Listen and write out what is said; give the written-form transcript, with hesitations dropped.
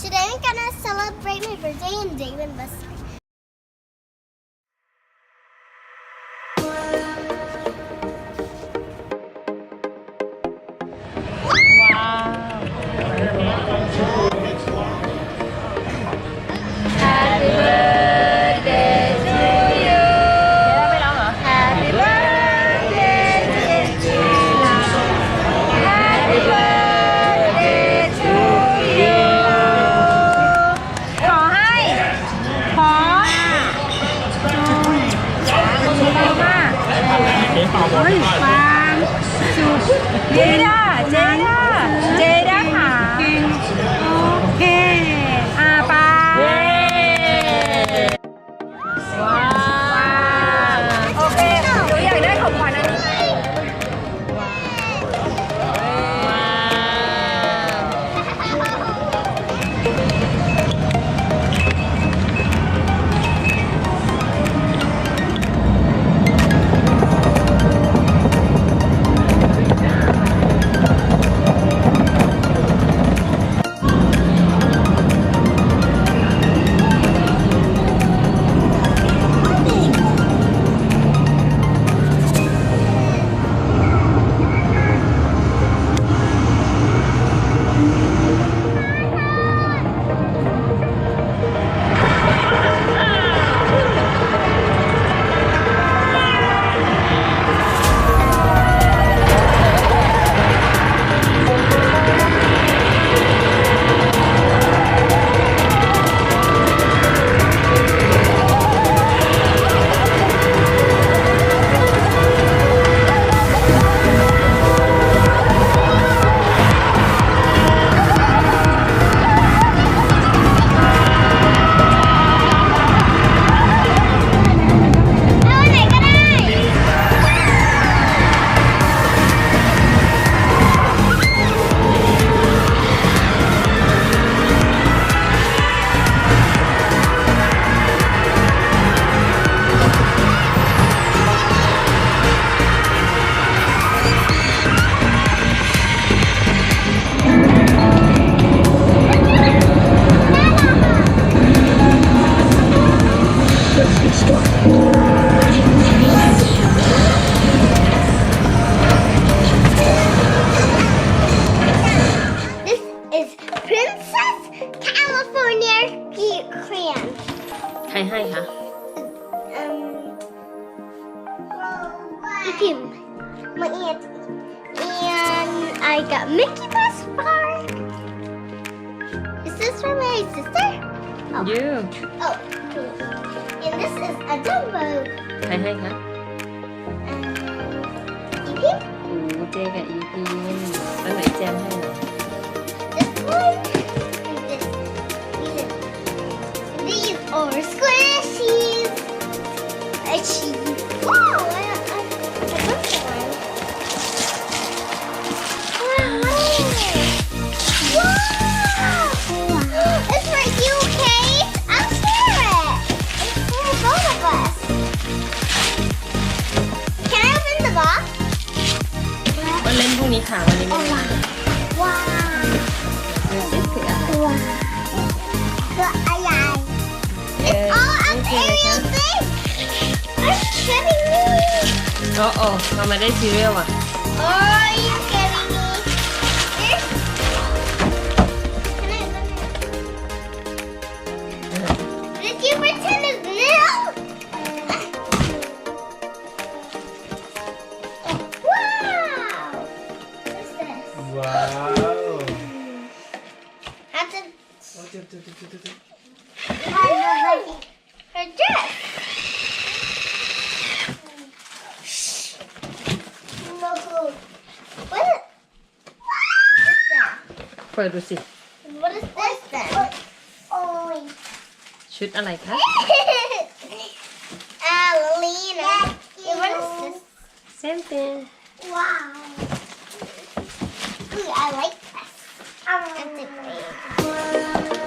Today I'm gonna celebrate my birthday in David Buster. Happy birthday to you. Happy birthday to you. Happy birthday to you. ขอให้ขอความสุขเจด้าค่ะโอเคไปว้าวโอเคหนูอยากได้ของขวัญอันนี้ว้าวใครให้คะ Him, my aunt, and I got Mickey Mouse bar. Is this from my sister? Oh. you Oh, cool. And this is a Dumbo. ใครให้คะ EP. โอ้เจกับอีพีแล้วไหนแจมให้หน่อย This one and this. These are squishies. A cheese. Wow, I love that one. Wow. It's for you, Kate. I'll share it. It's for both of us. Can I open the box? วันเล่นพรุ่งนี้ค่ะวันนี้ไม่ Oh, ได้ wow. ดูสิคืออะไร Wow. The eye. It's all up Ariel thing. Are you kidding me? โอ้โอ้เรามาได้ซีเรียลอ่ะ Are you kidding me? This? Can I open it? Did you pretend it's new? Wow! What's this? Wow. That's a Oh, her dress. No. What is that? เปิดดูสิ What is this then? Oh. ชุดอะไรคะ Lena. What is this? same thing Wow. Ooh, I like this. That's a great.